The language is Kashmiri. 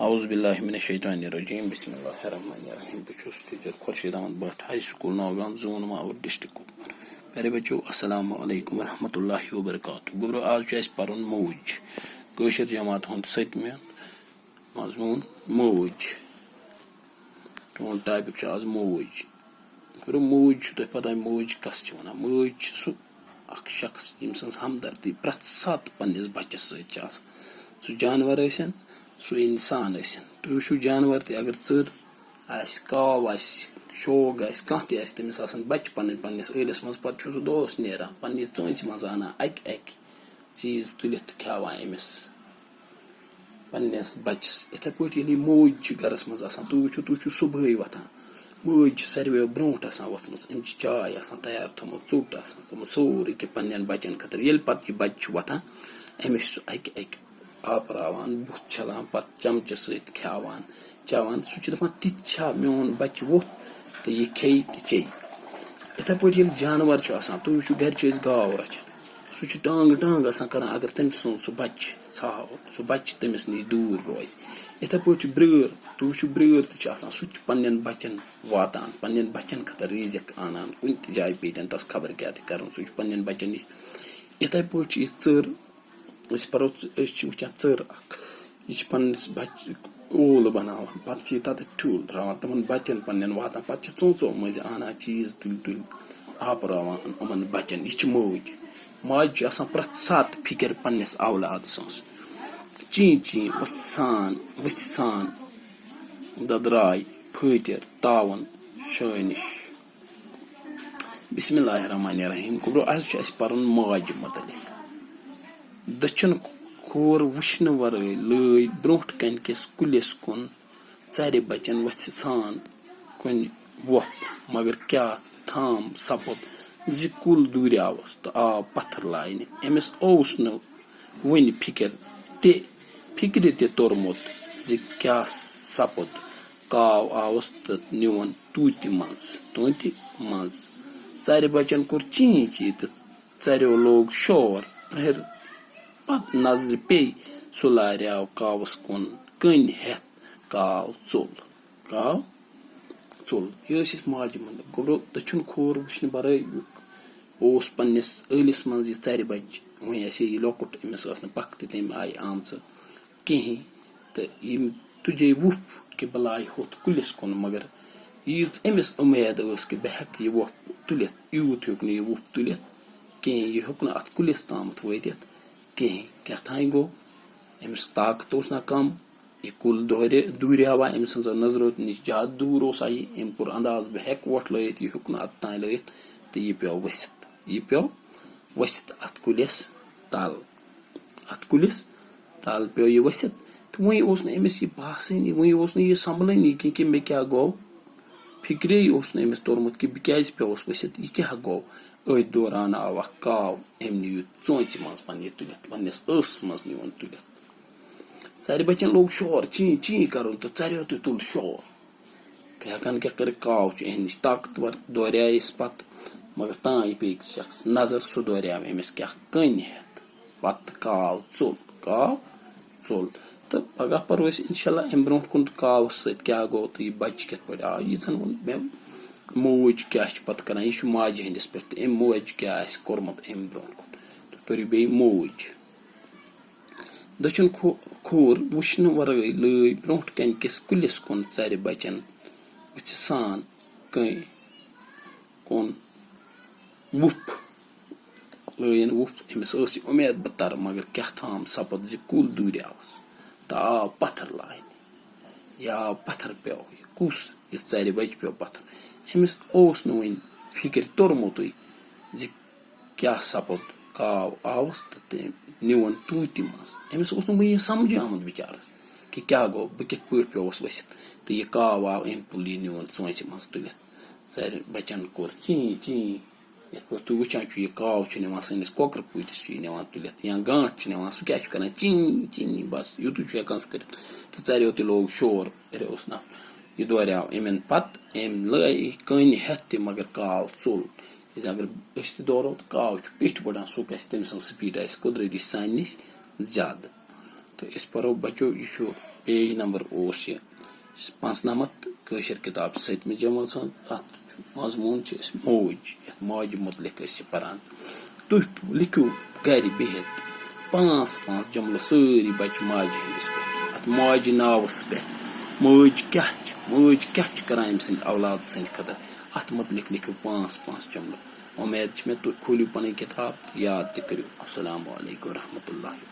اعوذ باللہ من الشیطان الرجیم بسم اللہ الرحمن الرحیم بہ چھُس teacher Khurshid Ahmad Bhat high school Nowgam zone Mawar district پیارے بچو السلام علیکم ورحمۃ اللہ وبرکاتہ گوٚبرو آز چھُ اَسہِ پرُن موج کٲشِر جماعت ہُنٛد 7مہِ مضموٗن موج تُہُنٛد ٹاپِک چھُ آز موج گوٚبرو موج چھُ تۄہہِ پتہ موج کس چھِ وَنان موج چھِ سُہ اکھ شخص ییٚمہِ سٕنٛز ہمدردی پرٛٮ۪تھ ساتہٕ پننِس بچس سۭتۍ چھِ آسان سُہ جانور ٲسِن سُہ اِنسان ٲسِن تُہۍ وٕچھِو جانور تہِ اگر ژٔر آسہِ کاو آسہِ شوگ آسہِ کانٛہہ تہِ آسہِ تٔمِس آسان بچہِ پننِس ٲلِس منٛز پتہٕ چھُ سُہ دۄہس نیران پننہِ ژٲنٛچہِ منٛز انان اکہِ اکہِ چیٖز تُلِتھ تہٕ کھٮ۪وان أمِس پننِس بچس یِتھے پٲٹھۍ ییٚلہِ یہِ موج چھِ گرس منٛز آسان تُہۍ وٕچھِو صبحٲے وۄتھان موج چھِ ساروٕیو برونٛٹھ آسان وۄژھمٕژ أمِس چھِ چاے آسان تیار تھوٚمُت ژوٚٹ آسان تھوٚمُت سورُے کینٛہہ پننٮ۪ن بچن خٲطرٕ ییٚلہِ پتہٕ یہِ بچہِ چھُ وۄتھان أمِس چھُ سُہ اکہِ اکہِ آپراوان بُتھ چھلان پتہٕ چمچہٕ سۭتۍ کھٮ۪وان چٮ۪وان سُہ چھُ دپان تِتہِ چھا میون بچہِ ووٚتھ تہٕ یہِ کھیٚیہِ تہٕ چیٚیہِ یِتھے پٲٹھۍ ییٚلہِ جانور چھُ آسان تُہۍ وٕچھِو گرِ چھِ أسۍ گاو رچھان سُہ چھُ ٹانٛگہٕ آسان کران اگر تٔمۍ سُنٛد سُہ بچہِ ژھاوُل سُہ بچہِ تٔمِس نِش دوٗر روزِ یِتھے پٲٹھۍ چھُ برٲر تُہۍ وٕچھِو برٲر تہِ چھِ آسان سُہ تہِ چھُ پننٮ۪ن بچن واتان پننٮ۪ن بچن خٲطرٕ ریٖزق انان کُنہِ تہِ جایہِ پیٚتن تس خبر کیاہ تہِ کرُن سُہ چھُ پننٮ۪ن بچن نِش یِتھے پٲٹھۍ چھِ یہِ ژٔر أسۍ چھِ وٕچھان ژٔر اکھ یہِ چھِ پننِس بچہِ اول بناوان پتہٕ چھِ یہِ تتٮ۪تھ ٹھوٗل تراوان تِمن بچن پننٮ۪ن واتان پتہٕ چھِ ژوٚژو مٔنٛزۍ انان چیٖز تُلۍ تُلۍ آپراوان یِمن بچن یہِ چھِ موج ماجہِ چھِ آسان پرٛٮ۪تھ ساتہٕ فِکر پننِس اولاد سٕنٛز چی چی وٕژھِ ژھان ددراے پھٲتِر تاوُن شٲنِش بسم اللہ الرحمن الرحیم گوٚبرو آز چھُ اَسہِ پرُن ماجہِ متعلق دٔچھُن کھوٚر وٕچھنہٕ ورٲے لٲے برونٛٹھ کنہِ کِس کُلِس کُن ژرِ بچن ؤژھِ ژھان کُنہِ وۄپھ مگر کیاہ تھام سپُد زِ کُل دوٗریاوُس تہٕ آو پتھر لاینہِ أمِس اوس نہٕ وُنہِ فِکرِ تہِ توٚرمُت زِ کیاہ سپُد کاو آوُس تہٕ نِوُن توٗتہِ منٛز ژرِ بچن کوٚر چی چی تہٕ ژرٮ۪و لوگ شور پتہٕ نظرِ پیٚیہِ سُہ لاریاو کاوَس کُن کٔنۍ ہٮ۪تھ کاو ژوٚل یہِ ٲسۍ أسۍ ماجہِ منٛز گوٚبرو دٔچھُن کھوٚر وٕچھنہٕ ورٲے اوس پننِس ٲلِس منٛز یہِ ژرِ بچہِ وۄنۍ آسہِ یہِ لۄکُٹ أمِس ٲس نہٕ پکھ تہِ تمہِ آیہِ آمژٕ کِہیٖنۍ تہٕ یِم تُجے وُپھ کہِ بہٕ لایہِ ہُتھ کُلِس کُن مگر ییٖژ أمِس اُمید ٲس کہِ بہٕ ہٮ۪کہٕ یہِ وۄپھ تُلِتھ یوٗت ہیوٚک نہٕ یہِ وُپھ تُلِتھ کِہیٖنۍ یہِ ہیوٚک نہٕ اتھ کُلِس تامتھ وٲتِتھ کِہیٖنۍ کیٛاتھانۍ گوٚو أمِس طاقت اوس نہ کم یہِ کُل دوٗریاوا أمۍ سٕنٛزو نظرو نِش زیادٕ دوٗر اوسا یہِ أمۍ کوٚر انداز بہٕ ہٮ۪کہٕ وۄٹھ لٲیِتھ یہِ ہیوٚک نہٕ اتھ تانۍ لٲیِتھ تہٕ یہِ پیوٚو ؤسِتھ اتھ کُلِس تل پیوٚو یہِ ؤسِتھ تہٕ وۄنۍ اوس نہٕ أمِس یہِ باسٲنی وۄنۍ اوس نہٕ یہِ سمبلٲنی کہِ مےٚ کیاہ گوٚو فِکرے اوس نہٕ أمِس توٚرمُت کہِ بہٕ کیازِ پیوٚوُس ؤسِتھ یہِ کیاہ گوٚو أتھۍ دوران آو اکھ کاو أمۍ نِیو یہِ ژوٗنٛچہِ منٛز پننہِ تُلِتھ پننِس ٲسس منٛز نِوُن تُلِتھ ژرِ بچن لوگ شور چی چی کرُن تہٕ ژرٮ۪و تہِ تُل شور ہٮ۪کان کیاہ کٔرِتھ کاو چھُ اہنٛدِ نِش طاقتور دوریایس پتہٕ مگر تانۍ پیٚیہِ شخص نظر سُہ دوریاو أمِس کیاہ کٔنۍ ہٮ۪تھ پتہٕ کاو ژوٚل تہٕ پگاہ پرو أسۍ انشاءاللہ امہِ برونٛٹھ کُن کاوَس سۭتۍ کیاہ گوٚو تہٕ یہِ بچہِ کِتھ پٲٹھۍ آو یہِ زن ووٚن مےٚ موج کیاہ چھِ پتہٕ کران یہِ چھُ ماجہِ ہٕنٛدِس پٮ۪ٹھ تہٕ أمۍ موجہِ کیاہ آسہِ کوٚرمُت امہِ برونٛٹھ کُن تُہۍ پٔرِو بیٚیہِ موج دٔچھُن کھوٚر وٕچھنہٕ ورٲے لٲے برونٛٹھ کنہِ کِس کُلِس کُن ژرِ بچن وٕژھِ ژھان کُن وُپھ لٲیِن وُپھ أمِس ٲس یہِ اُمید بہٕ ترٕ مگر کیاہ تھام سپُد زِ کُل دوٗریاوُس تہٕ آو پتھر لاینہِ یہِ آو پتھر پیوٚو یہِ کُس یہِ ژرِ بچہِ پیوٚو پتھر أمِس اوس نہٕ وُنہِ فِکر توٚرمُتُے زِ کیاہ سپُد کاو آوُس تہٕ تٔمۍ نِوُن توٗتہِ منٛز أمِس اوس نہٕ وُنہِ سمجھے آمُت بِچارس کہِ کیاہ گوٚو بہٕ کِتھ پٲٹھۍ پیوٚوُس ؤسِتھ تہٕ یہِ کاو آو أمۍ تُل یہِ نِوُن ژوٗنٛچہِ منٛز تُلِتھ ژرِ بچن کوٚر چی چی یِتھ پٲٹھۍ تُہۍ وٕچھان چھُ یہِ کاو چھُ نِوان سٲنِس کۄکرٕ پوٗتِس چھُ یہِ نِوان تُلِتھ یا گانٹھ چھِ نِوان سُہ کیاہ چھُ کران چی چی بس یِتُے چھُ ہٮ۪کان سُہ کٔرِتھ تہٕ ژرٮ۪و تہِ لوگ شور اوس نہ یہِ دوریاو أمٮ۪ن پتہٕ أمۍ لٲے کٔنۍ ہٮ۪تھ تہِ مگر کاو ژوٚل اگر أسۍ تہِ دورو تہٕ کاو چھُ پیٚٹھۍ بڑان سُہ گژھِ تٔمۍ سٕنٛز سپیٖڈ آسہِ قۄدرٔتی سانہِ نِش زیادٕ तो अस परो बचो यह पेज नंबर 95 कशर किताब 7 जमात मजमून मौज माज मुतलिक पान तुह लिखो गर बिहित 5 जुमल सारी बच माज हंदिस पे अत माज नावस पे मज क्या करान अम सद औलाद सद खतर अत मुतलिक लिखो 5 जुमल उम्मीद मे तुह खोलियो पन किताब याद तक करो। अस्सलामु अलैकुम रहमतुल्लाहि।